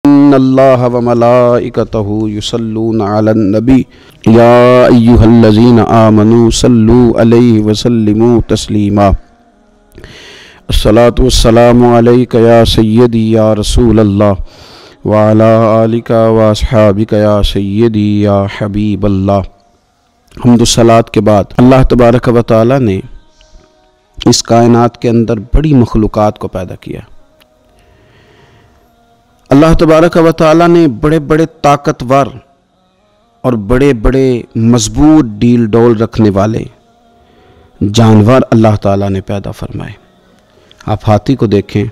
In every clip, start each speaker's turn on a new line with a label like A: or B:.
A: إن الله وملائكته يصلون على النبي يا أيها الذين آمنوا صلوا عليه وسلموا تسليما الصلاة والسلام عليك يا سيدي يا رسول الله وعلى آلك وأصحابك يا سيدي يا حبيب الله۔ حمد و صلات کے بعد اللہ تبارک و تعالی نے اس کائنات کے اندر بڑی مخلوقات کو پیدا کیا۔ اللہ تبارک و تعالی نے بڑے بڑے طاقتور اور بڑے بڑے مضبوط ڈیل ڈول رکھنے والے جانور اللہ تعالی نے پیدا فرمائے۔ آپ ہاتھی کو دیکھیں،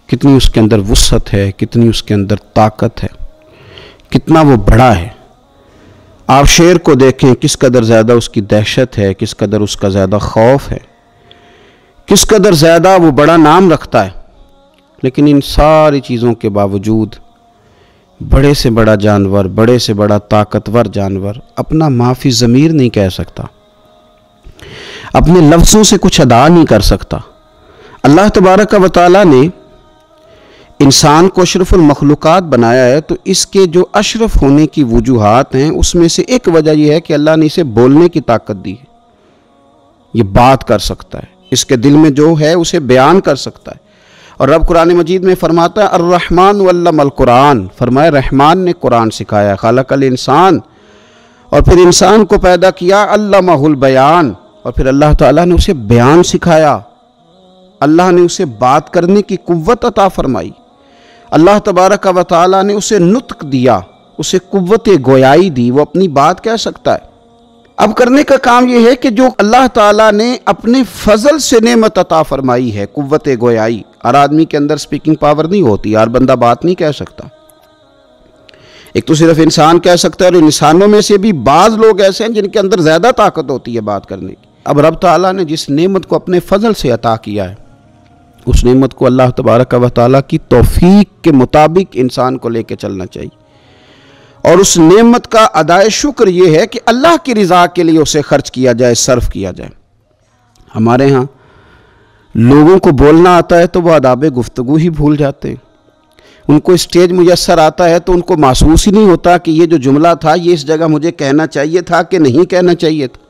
A: کتنی اس کے اندر وسعت ہے، کتنی اس کے اندر طاقت ہے، کتنا وہ بڑا ہے۔ آپ شیر کو دیکھیں، کس قدر زیادہ اس کی دہشت ہے، کس قدر اس کا زیادہ خوف ہے، کس قدر زیادہ وہ بڑا نام رکھتا ہے۔ لیکن ان ساری چیزوں کے باوجود بڑے سے بڑا جانور، بڑے سے بڑا طاقتور جانور اپنا معافی ضمیر نہیں کہہ سکتا، اپنے لفظوں سے کچھ ادا نہیں کر سکتا۔ اللہ تبارک و تعالی نے انسان کو اشرف المخلوقات بنایا ہے، تو اس کے جو اشرف ہونے کی وجوہات ہیں اس میں سے ایک وجہ یہ ہے کہ اللہ نے اسے بولنے کی طاقت دی ہے۔ یہ بات کر سکتا ہے، اس کے دل میں جو ہے اسے بیان کر سکتا ہے۔ اور رب قرآن مجید میں فرماتا ہے الرحمن علم القرآن، فرمایا رحمان نے قرآن سکھایا، خلق الانسان، اور پھر انسان کو پیدا کیا، علمہ البیان، اور پھر اللہ تعالیٰ نے اسے بیان سکھایا، اللہ نے اسے بات کرنے کی قوت عطا فرمائی، اللہ تبارک و تعالیٰ نے اسے نطق دیا، اسے قوت گویائی دی، وہ اپنی بات کہہ سکتا ہے۔ اب کرنے کا کام یہ ہے کہ جو اللہ تعالیٰ نے اپنے فضل سے نعمت عطا فرمائی ہے، قوت گویائی، ہر آدمی کے اندر سپیکنگ پاور نہیں ہوتی، ہر بندہ بات نہیں کہہ سکتا، ایک تو صرف انسان کہہ سکتا ہے، اور انسانوں میں سے بھی بعض لوگ ایسے ہیں جن کے اندر زیادہ طاقت ہوتی ہے بات کرنے کی۔ اب رب تعالیٰ نے جس نعمت کو اپنے فضل سے عطا کیا ہے، اس نعمت کو اللہ تبارک و تعالیٰ کی توفیق کے مطابق انسان کو لے کے چلنا چاہیے، اور اس نعمت کا ادائے شکر یہ ہے کہ اللہ کی رضا کے لیے اسے خرچ کیا جائے، صرف کیا جائے۔ ہمارے ہاں لوگوں کو بولنا آتا ہے تو وہ آداب گفتگو ہی بھول جاتے ہیں، ان کو اسٹیج میسر آتا ہے تو ان کو محسوس ہی نہیں ہوتا کہ یہ جو جملہ تھا یہ اس جگہ مجھے کہنا چاہیے تھا کہ نہیں کہنا چاہیے تھا۔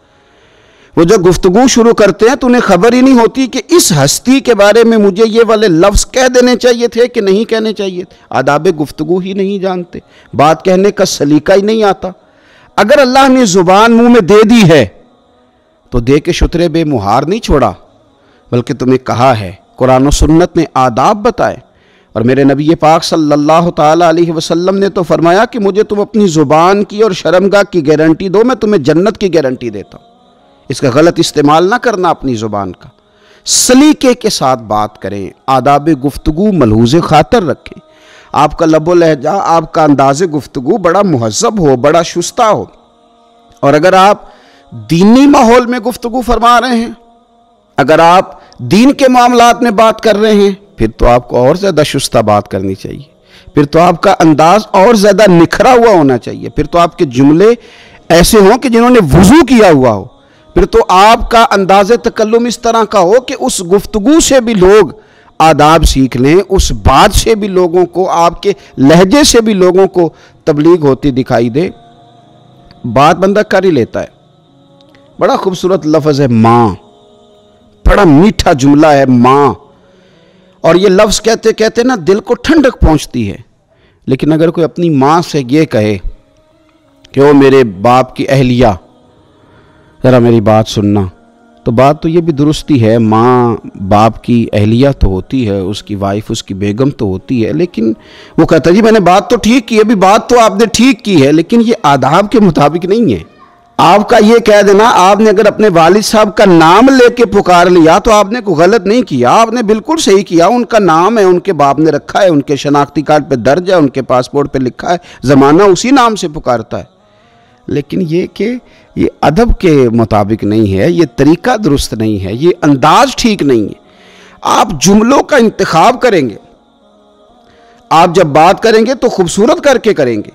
A: وہ جب گفتگو شروع کرتے ہیں تو انہیں خبر ہی نہیں ہوتی کہ اس ہستی کے بارے میں مجھے یہ والے لفظ کہہ دینے چاہیے تھے کہ نہیں کہنے چاہیے تھے۔ آداب گفتگو ہی نہیں جانتے، بات کہنے کا سلیقہ ہی نہیں آتا۔ اگر اللہ نے زبان منہ میں دے دی ہے تو دے کے شترے بے مہار نہیں چھوڑا، بلکہ تمہیں کہا ہے، قرآن و سنت نے آداب بتائے، اور میرے نبی پاک صلی اللہ تعالیٰ علیہ وسلم نے تو فرمایا کہ مجھے تم اپنی زبان کی اور شرمگاہ کی گارنٹی دو، میں تمہیں جنت کی گارنٹی دیتا ہوں۔ اس کا غلط استعمال نہ کرنا اپنی زبان کا، سلیقے کے ساتھ بات کریں، آداب گفتگو ملحوظ خاطر رکھیں، آپ کا لب و لہجہ، آپ کا انداز گفتگو بڑا مہذب ہو، بڑا شستہ ہو۔ اور اگر آپ دینی ماحول میں گفتگو فرما رہے ہیں، اگر آپ دین کے معاملات میں بات کر رہے ہیں، پھر تو آپ کو اور زیادہ شستہ بات کرنی چاہیے، پھر تو آپ کا انداز اور زیادہ نکھرا ہوا ہونا چاہیے، پھر تو آپ کے جملے ایسے ہوں کہ جنہوں نے وضو کیا ہوا ہو، پھر تو آپ کا انداز تکلم اس طرح کا ہو کہ اس گفتگو سے بھی لوگ آداب سیکھ لیں، اس بات سے بھی لوگوں کو، آپ کے لہجے سے بھی لوگوں کو تبلیغ ہوتی دکھائی دے۔ بات بندہ کر ہی لیتا ہے، بڑا خوبصورت لفظ ہے ماں، بڑا میٹھا جملہ ہے ماں، اور یہ لفظ کہتے کہتے نا دل کو ٹھنڈک پہنچتی ہے۔ لیکن اگر کوئی اپنی ماں سے یہ کہے کہ وہ میرے باپ کی اہلیہ، ذرا میری بات سننا، تو بات تو یہ بھی درستی ہے، ماں باپ کی اہلیہ تو ہوتی ہے، اس کی وائف، اس کی بیگم تو ہوتی ہے، لیکن وہ کہتا ہے جی میں نے بات تو ٹھیک کی ہے، ابھی بات تو آپ نے ٹھیک کی ہے، لیکن یہ آداب کے مطابق نہیں ہے۔ آپ کا یہ کہہ دینا، آپ نے اگر اپنے والد صاحب کا نام لے کے پکار لیا تو آپ نے کوئی غلط نہیں کیا، آپ نے بالکل صحیح کیا، ان کا نام ہے، ان کے باپ نے رکھا ہے، ان کے شناختی کارڈ پہ درج ہے، ان کے پاسپورٹ پہ لکھا ہے، زمانہ اسی نام سے پکارتا ہے۔ لیکن یہ کہ یہ ادب کے مطابق نہیں ہے، یہ طریقہ درست نہیں ہے، یہ انداز ٹھیک نہیں ہے۔ آپ جملوں کا انتخاب کریں گے، آپ جب بات کریں گے تو خوبصورت کر کے کریں گے۔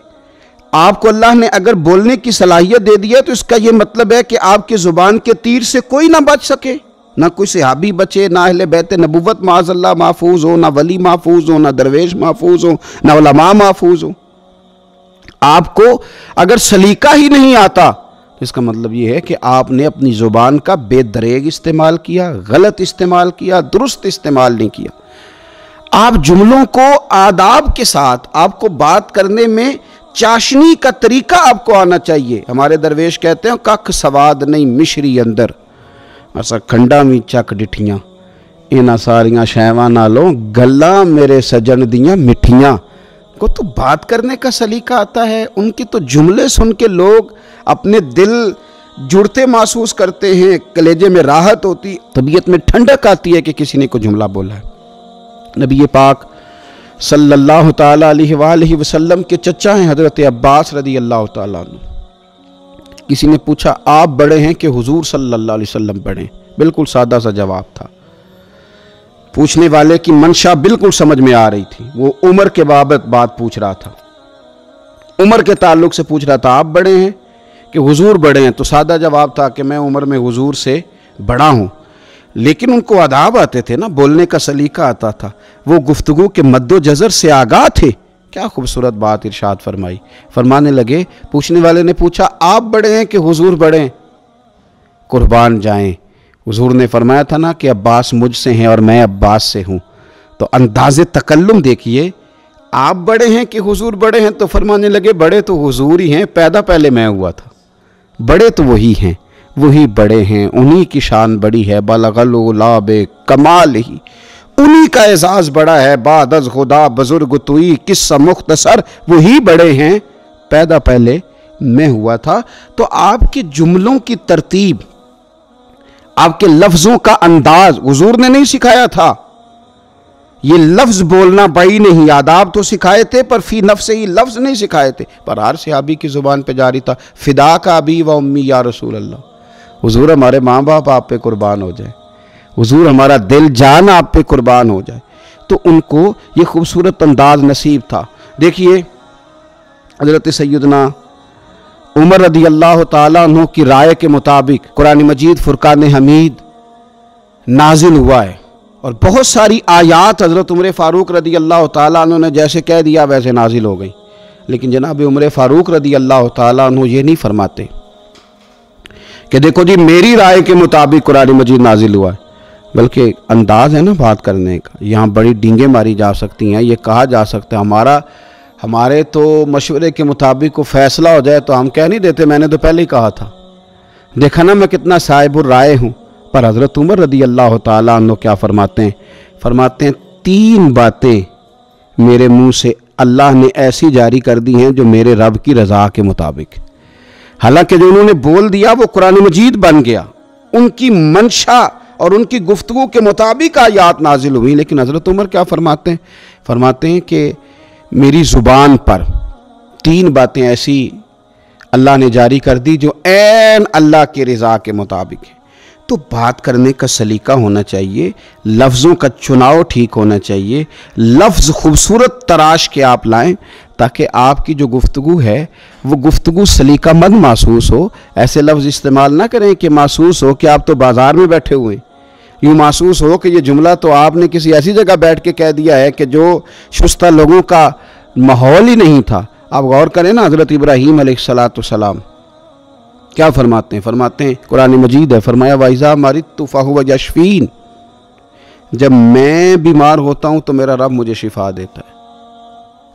A: آپ کو اللہ نے اگر بولنے کی صلاحیت دے دی ہے تو اس کا یہ مطلب ہے کہ آپ کے زبان کے تیر سے کوئی نہ بچ سکے، نہ کوئی صحابی بچے، نہ اہل بیت نبوت معاذ اللہ محفوظ ہو، نہ ولی محفوظ ہو، نہ درویش محفوظ ہو، نہ علماء محفوظ ہو۔ آپ کو اگر سلیقہ ہی نہیں آتا تو اس کا مطلب یہ ہے کہ آپ نے اپنی زبان کا بے دریغ استعمال کیا، غلط استعمال کیا، درست استعمال نہیں کیا۔ آپ جملوں کو آداب کے ساتھ، آپ کو بات کرنے میں چاشنی کا طریقہ آپ کو آنا چاہیے۔ ہمارے درویش کہتے ہیں ککھ سواد نہیں مشری اندر، ایسا کھنڈا میں چک ڈٹھیاں، اینا ساریاں شیواں نالوں گلاں میرے سجن دیاں مٹھیاں۔ کو تو بات کرنے کا سلیقہ آتا ہے، ان کے تو جملے سن کے لوگ اپنے دل جڑتے محسوس کرتے ہیں، کلیجے میں راحت ہوتی، طبیعت میں ٹھنڈک آتی ہے کہ کسی نے کوئی جملہ بولا ہے۔ نبی پاک صلی اللہ تعالیٰ علیہ وآلہ وسلم کے چچا ہیں حضرت عباس رضی اللہ تعالیٰ عنہ۔ کسی نے پوچھا آپ بڑے ہیں کہ حضور صلی اللہ علیہ وسلم بڑے ہیں؟ بالکل سادہ سا جواب تھا۔ پوچھنے والے کی منشا بالکل سمجھ میں آ رہی تھی، وہ عمر کے بابت بات پوچھ رہا تھا، عمر کے تعلق سے پوچھ رہا تھا آپ بڑے ہیں کہ حضور بڑے ہیں؟ تو سادہ جواب تھا کہ میں عمر میں حضور سے بڑا ہوں، لیکن ان کو آداب آتے تھے نا، بولنے کا سلیقہ آتا تھا، وہ گفتگو کے مد و جزر سے آگاہ تھے۔ کیا خوبصورت بات ارشاد فرمائی، فرمانے لگے، پوچھنے والے نے پوچھا آپ بڑے ہیں کہ حضور بڑے ہیں؟ قربان جائیں، حضور نے فرمایا تھا نا کہ عباس مجھ سے ہیں اور میں عباس سے ہوں، تو انداز تکلم دیکھیے، آپ بڑے ہیں کہ حضور بڑے ہیں؟ تو فرمانے لگے بڑے تو حضور ہی ہیں، پیدا پہلے میں ہوا تھا، بڑے تو وہی ہیں، وہی بڑے ہیں، انہی کی شان بڑی ہے، بلغ العلا بکمال ہی، انہی کا اعزاز بڑا ہے، بعد از خدا بزرگ توئی، قصہ مختصر وہی بڑے ہیں، پیدا پہلے میں ہوا تھا۔ تو آپ کے جملوں کی ترتیب، آپ کے لفظوں کا انداز حضور نے نہیں سکھایا تھا، یہ لفظ بولنا بڑی نہیں، آداب تو سکھائے تھے پر فی نفس ہی لفظ نہیں سکھائے تھے، پر ہر صحابی کی زبان پہ جاری تھا، فدا کا ابی و امی یا رسول اللہ، حضور ہمارے ماں باپ آپ پہ قربان ہو جائے، حضور ہمارا دل جان آپ پہ قربان ہو جائے۔ تو ان کو یہ خوبصورت انداز نصیب تھا۔ دیکھیے حضرت سیدنا عمر رضی اللہ تعالیٰ عنہ کی رائے کے مطابق قرآن مجید فرقان حمید نازل ہوا ہے، اور بہت ساری آیات حضرت عمر فاروق رضی اللہ تعالیٰ عنہ نے جیسے کہہ دیا ویسے نازل ہو گئی، لیکن جناب عمر فاروق رضی اللہ تعالیٰ عنہ یہ نہیں فرماتے کہ دیکھو جی میری رائے کے مطابق قرآن مجید نازل ہوا ہے، بلکہ انداز ہے نا بات کرنے کا، یہاں بڑی ڈینگیں ماری جا سکتی ہیں، یہ کہا جا سکتا ہے ہمارے تو مشورے کے مطابق کو فیصلہ ہو جائے تو ہم کہہ نہیں دیتے میں نے تو پہلے ہی کہا تھا، دیکھا نا میں کتنا صاحب الرائے ہوں۔ پر حضرت عمر رضی اللہ تعالیٰ عنہ کیا فرماتے ہیں؟ فرماتے ہیں 3 باتیں میرے منہ سے اللہ نے ایسی جاری کر دی ہیں جو میرے رب کی رضا کے مطابق، حالانکہ جو انہوں نے بول دیا وہ قرآن مجید بن گیا، ان کی منشا اور ان کی گفتگو کے مطابق آیات نازل ہوئی، لیکن حضرت عمر کیا فرماتے ہیں؟ فرماتے ہیں کہ میری زبان پر 3 باتیں ایسی اللہ نے جاری کر دی جو عین اللہ کی رضا کے مطابق ہے۔ تو بات کرنے کا سلیقہ ہونا چاہیے، لفظوں کا چناؤ ٹھیک ہونا چاہیے، لفظ خوبصورت تراش کے آپ لائیں تاکہ آپ کی جو گفتگو ہے وہ گفتگو سلیقہ مند محسوس ہو۔ ایسے لفظ استعمال نہ کریں کہ محسوس ہو کہ آپ تو بازار میں بیٹھے ہوئے ہیں، یوں محسوس ہو کہ یہ جملہ تو آپ نے کسی ایسی جگہ بیٹھ کے کہہ دیا ہے کہ جو شستہ لوگوں کا ماحول ہی نہیں تھا۔ آپ غور کریں نا حضرت ابراہیم علیہ السلام کیا فرماتے ہیں؟ فرماتے ہیں قرآن مجید ہے، فرمایا وَإِذَا مَرِضْتُ فَهُوَ يَشْفِينِ، جب میں بیمار ہوتا ہوں تو میرا رب مجھے شفا دیتا ہے،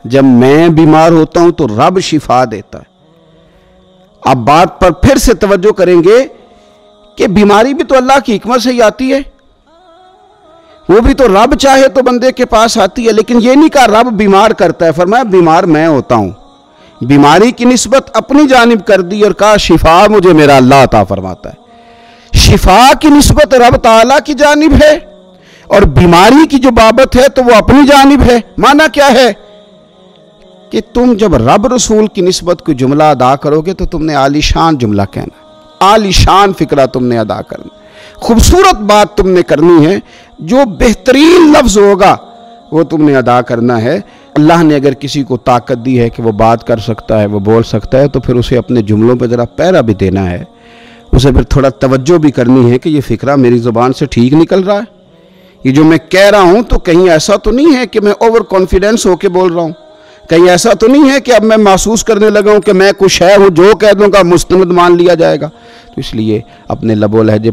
A: جب میں بیمار ہوتا ہوں تو رب شفا دیتا ہے۔ اب بات پر پھر سے توجہ کریں گے کہ بیماری بھی تو اللہ کی حکمت سے ہی آتی ہے، وہ بھی تو رب چاہے تو بندے کے پاس آتی ہے، لیکن یہ نہیں کہا رب بیمار کرتا ہے، فرمایا بیمار میں ہوتا ہوں، بیماری کی نسبت اپنی جانب کر دی اور کہا شفا مجھے میرا اللہ عطا فرماتا ہے۔ شفا کی نسبت رب تعالیٰ کی جانب ہے اور بیماری کی جو بابت ہے تو وہ اپنی جانب ہے۔ معنی کیا ہے کہ تم جب رب رسول کی نسبت کوئی جملہ ادا کرو گے تو تم نے عالی شان جملہ کہنا، عالی شان فکرہ تم نے ادا کرنا، خوبصورت بات تم نے کرنی ہے، جو بہترین لفظ ہوگا وہ تم نے ادا کرنا ہے۔ اللہ نے اگر کسی کو طاقت دی ہے کہ وہ بات کر سکتا ہے، وہ بول سکتا ہے، تو پھر اسے اپنے جملوں پہ ذرا پہرا بھی دینا ہے، اسے پھر تھوڑا توجہ بھی کرنی ہے کہ یہ فکرہ میری زبان سے ٹھیک نکل رہا ہے، یہ جو میں کہہ رہا ہوں تو کہیں ایسا تو نہیں ہے کہ میں اوور کانفیڈنس ہو کے بول رہا ہوں، کہیں ایسا تو نہیں ہے کہ اب میں محسوس کرنے لگا ہوں کہ میں کچھ ہے وہ جو کہہ دوں گا مستند مان لیا جائے گا۔ تو اس لیے اپنے لب و لہجے